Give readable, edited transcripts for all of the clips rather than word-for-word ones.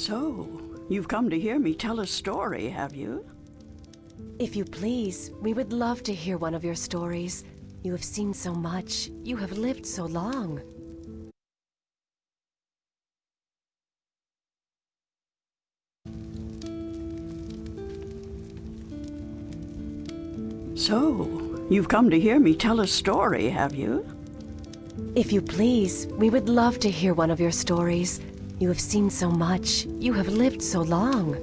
So, you've come to hear me tell a story, have you? If you please, we would love to hear one of your stories. You have seen so much. You have lived so long. So, you've come to hear me tell a story, have you? If you please, we would love to hear one of your stories. You have seen so much. You have lived so long.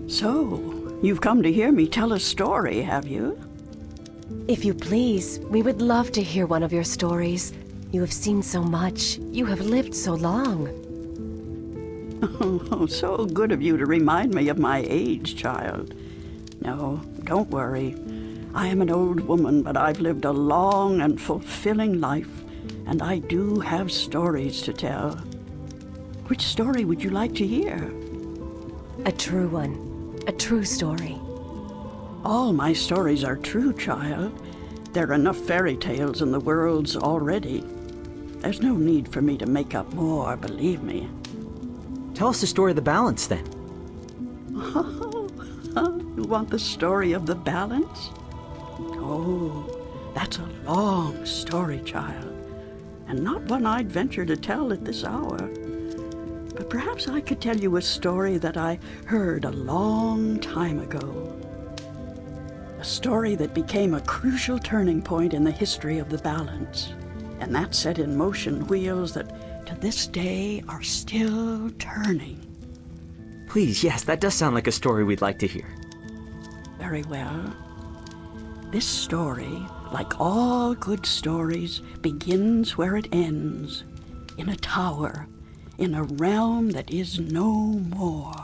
So, you've come to hear me tell a story, have you? If you please, we would love to hear one of your stories. You have seen so much. You have lived so long. Oh, so good of you to remind me of my age, child. No, don't worry. I am an old woman, but I've lived a long and fulfilling life, and I do have stories to tell. Which story would you like to hear? A true one. A true story. All my stories are true, child. There are enough fairy tales in the worlds already. There's no need for me to make up more, believe me. Tell us the story of the balance, then. You want the story of the balance? Oh, that's a long story, child, and not one I'd venture to tell at this hour. But perhaps I could tell you a story that I heard a long time ago. A story that became a crucial turning point in the history of the balance, and that set in motion wheels that to this day are still turning. Please, yes, that does sound like a story we'd like to hear. Very well. This story, like all good stories, begins where it ends, in a tower, in a realm that is no more.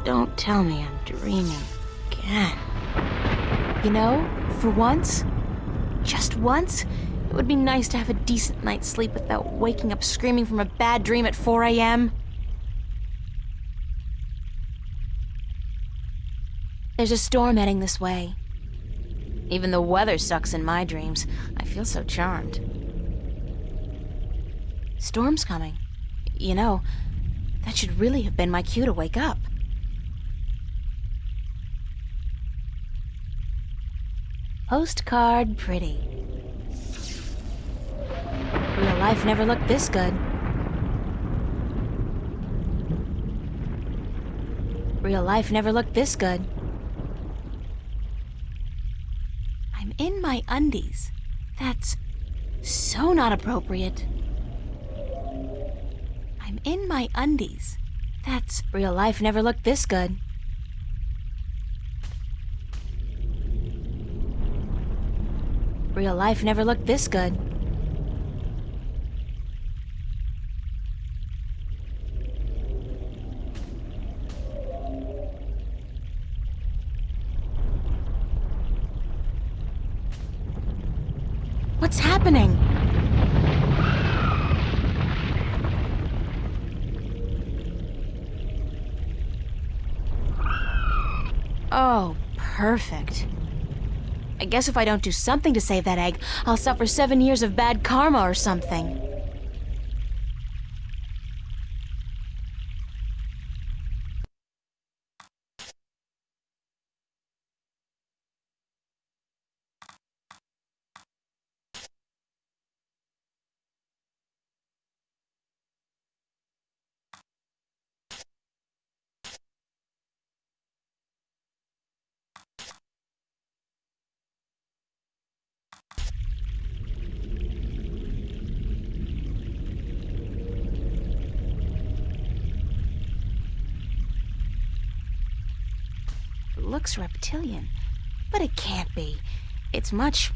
Don't tell me I'm dreaming again. You know, for once, just once, it would be nice to have a decent night's sleep without waking up screaming from a bad dream at 4 a.m. There's a storm heading this way. Even the weather sucks in my dreams. I feel so charmed. Storm's coming. You know, that should really have been my cue to wake up. Postcard pretty. Real life never looked this good. Real life never looked this good. I'm in my undies. That's so not appropriate. I'm in my undies. That's real life never looked this good. Real life never looked this good. What's happening? Oh, perfect. I guess if I don't do something to save that egg, I'll suffer 7 years of bad karma or something. It looks reptilian, but it can't be. It's much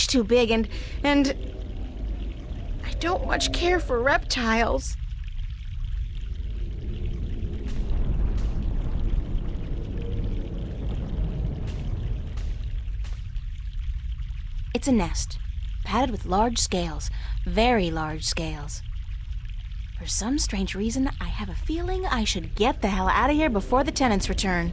too big and I don't much care for reptiles. It's a nest, padded with large scales, very large scales. For some strange reason, I have a feeling I should get the hell out of here before the tenants return.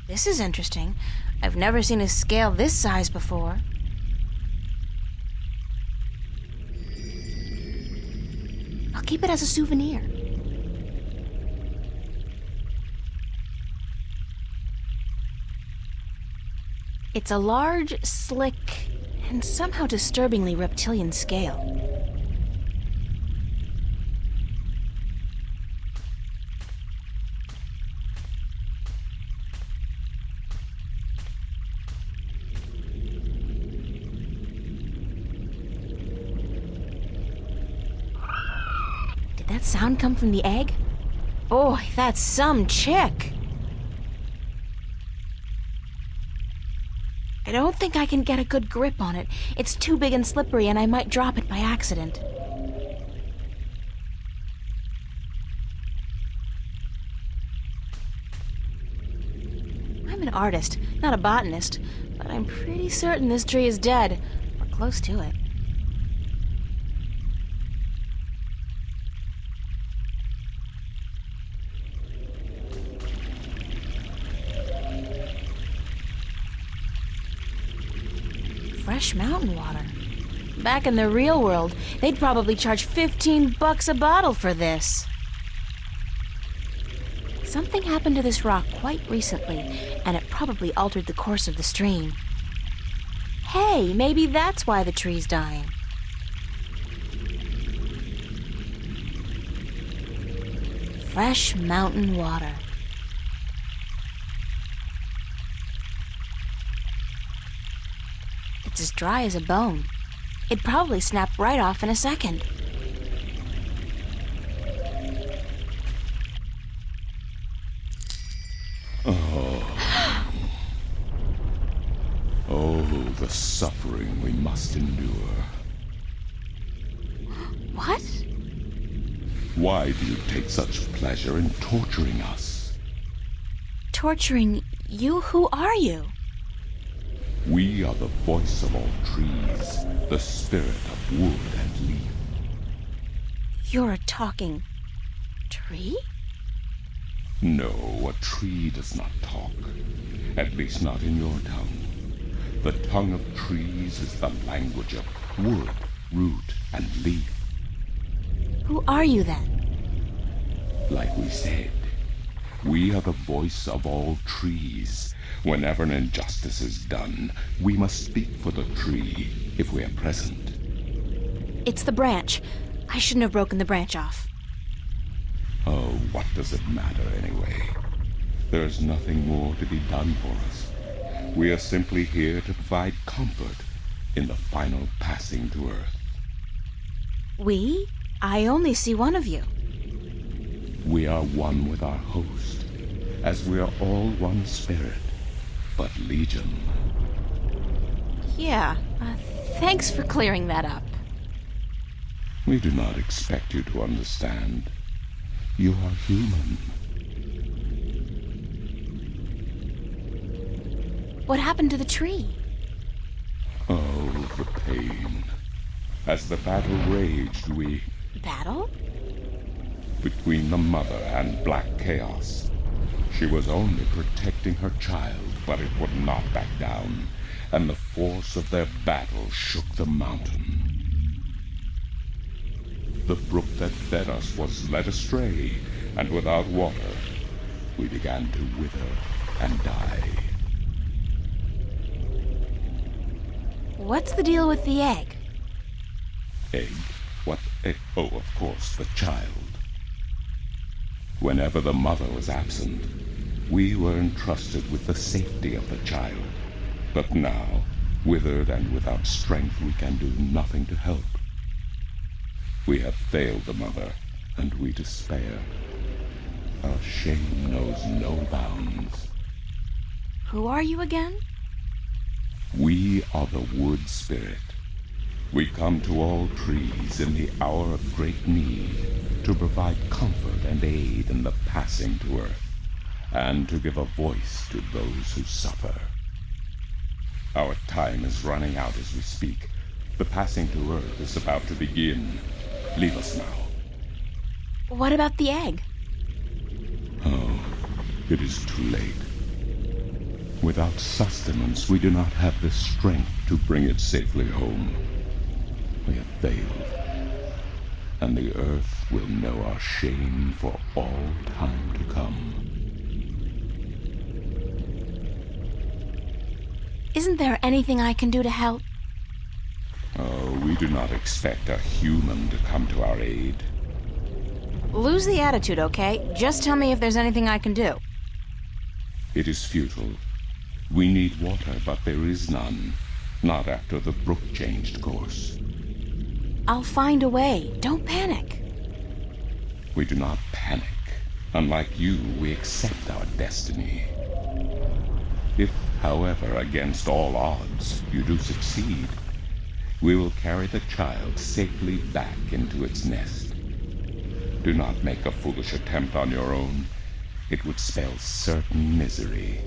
This is interesting. I've never seen a scale this size before. I'll keep it as a souvenir. It's a large, slick, and somehow disturbingly reptilian scale. Did that sound come from the egg? Oh, that's some chick! I don't think I can get a good grip on it. It's too big and slippery, and I might drop it by accident. I'm an artist, not a botanist, but I'm pretty certain this tree is dead, or close to it. Fresh mountain water. Back in the real world, they'd probably charge $15 a bottle for this. Something happened to this rock quite recently, and it probably altered the course of the stream. Hey, maybe that's why the tree's dying. Fresh mountain water. It's as dry as a bone. It'd probably snap right off in a second. Oh, the suffering we must endure. What? Why do you take such pleasure in torturing us? Torturing you? Who are you? We are the voice of all trees, the spirit of wood and leaf. You're a talking tree? No, a tree does not talk. At least not in your tongue. The tongue of trees is the language of wood, root, and leaf. Who are you then? Like we said, we are the voice of all trees. Whenever an injustice is done, we must speak for the tree if we are present. It's the branch. I shouldn't have broken the branch off. Oh, what does it matter anyway? There's nothing more to be done for us. We are simply here to provide comfort in the final passing to Earth. We? I only see one of you. We are one with our host, as we are all one spirit, but legion. Yeah, thanks for clearing that up. We do not expect you to understand. You are human. What happened to the tree? Oh, the pain. As the battle raged, we... Battle? Between the mother and Black Chaos. She was only protecting her child, but it would not back down, and the force of their battle shook the mountain. The brook that fed us was led astray, and without water, we began to wither and die. What's the deal with the egg? Egg? What egg? Oh, of course, the child. Whenever the mother was absent, we were entrusted with the safety of the child. But now, withered and without strength, we can do nothing to help. We have failed the mother, and we despair. Our shame knows no bounds. Who are you again? We are the wood spirit. We come to all trees in the hour of great need to provide comfort and aid in the passing to Earth, and to give a voice to those who suffer. Our time is running out as we speak. The passing to Earth is about to begin. Leave us now. What about the egg? Oh, it is too late. Without sustenance, we do not have the strength to bring it safely home. We have failed, and the Earth will know our shame for all time to come. Isn't there anything I can do to help? Oh, we do not expect a human to come to our aid. Lose the attitude, okay? Just tell me if there's anything I can do. It is futile. We need water, but there is none. Not after the brook changed course. I'll find a way. Don't panic. We do not panic. Unlike you, we accept our destiny. If, however, against all odds, you do succeed, we will carry the child safely back into its nest. Do not make a foolish attempt on your own. It would spell certain misery.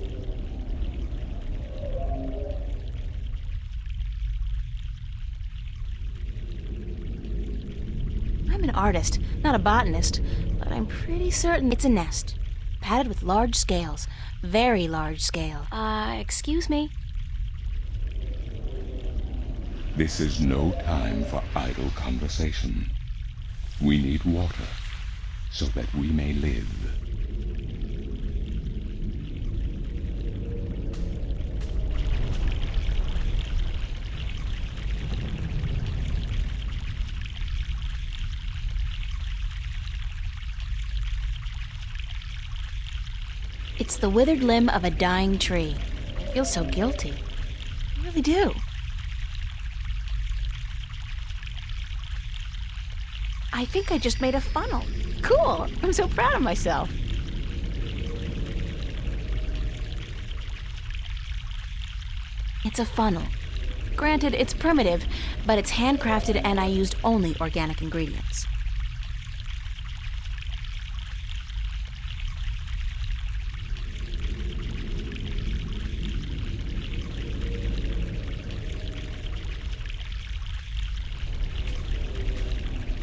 I'm an artist, not a botanist, but I'm pretty certain it's a nest. Padded with large scales. Very large scale. Excuse me? This is no time for idle conversation. We need water, so that we may live. It's the withered limb of a dying tree. I feel so guilty. I really do. I think I just made a funnel. Cool! I'm so proud of myself. It's a funnel. Granted, it's primitive, but it's handcrafted and I used only organic ingredients.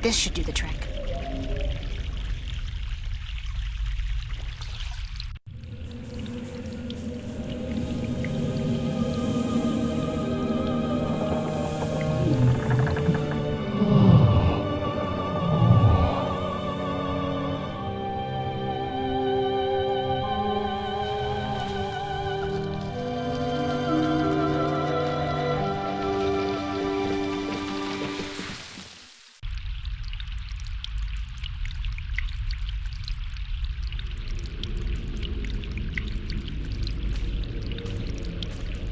This should do the trick.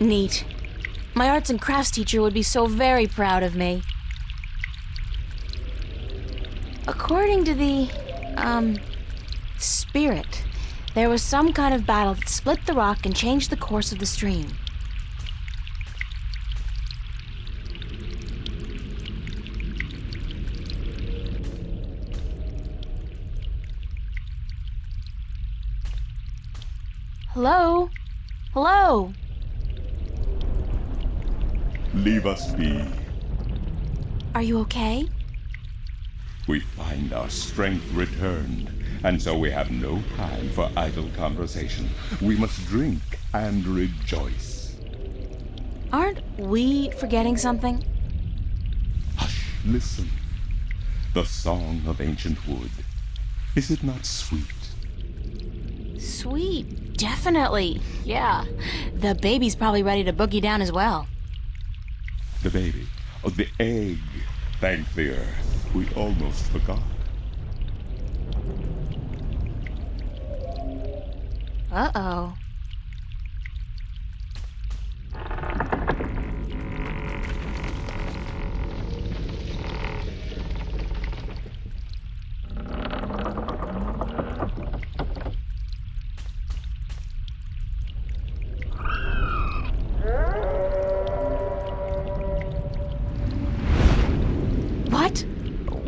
Neat. My arts and crafts teacher would be so very proud of me. According to the, spirit, there was some kind of battle that split the rock and changed the course of the stream. Hello? Hello? Leave us be. Are you okay? We find our strength returned, and so we have no time for idle conversation. We must drink and rejoice. Aren't we forgetting something? Hush, listen. The song of ancient wood. Is it not sweet? Sweet, definitely. Yeah. The baby's probably ready to boogie down as well. The baby. Oh, the egg. Thank the earth. We almost forgot. Uh-oh.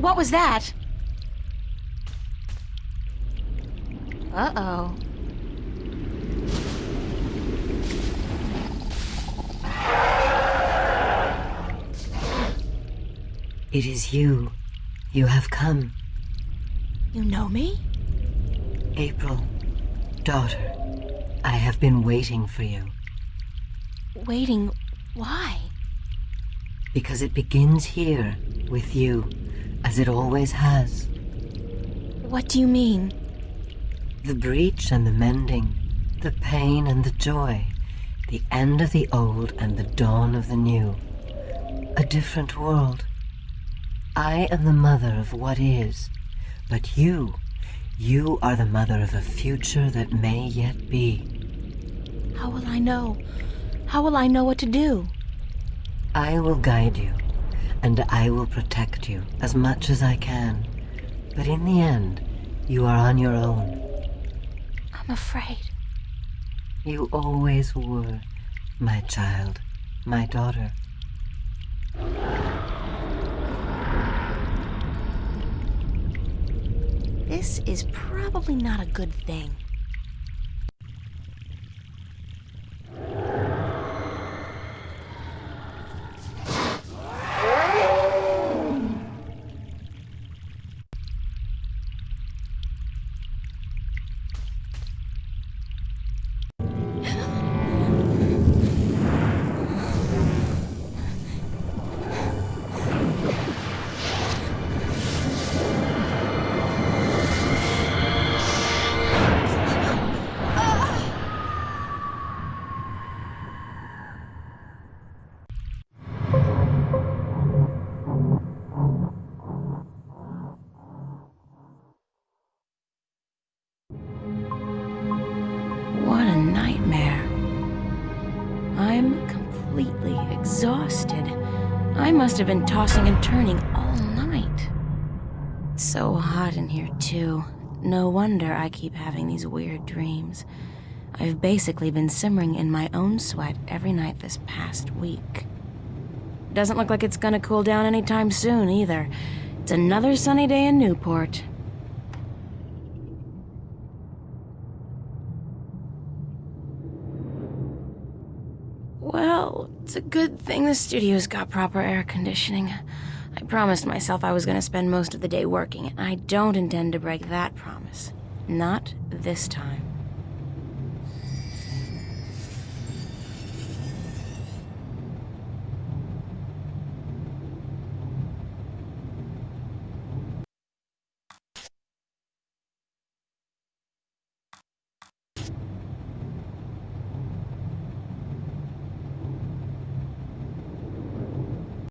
What was that? Uh-oh. It is you. You have come. You know me? April, daughter, I have been waiting for you. Waiting? Why? Because it begins here, with you, as it always has. What do you mean? The breach and the mending, the pain and the joy, the end of the old and the dawn of the new. A different world. I am the mother of what is, but you are the mother of a future that may yet be. How will I know? How will I know what to do? I will guide you, and I will protect you as much as I can. But in the end, you are on your own. I'm afraid. You always were, my child, my daughter. This is probably not a good thing. What a nightmare. I'm completely exhausted. I must have been tossing and turning all night. It's so hot in here, too. No wonder I keep having these weird dreams. I've basically been simmering in my own sweat every night this past week. Doesn't look like it's gonna cool down anytime soon, either. It's another sunny day in Newport. Well, it's a good thing the studio's got proper air conditioning. I promised myself I was going to spend most of the day working, and I don't intend to break that promise. Not this time.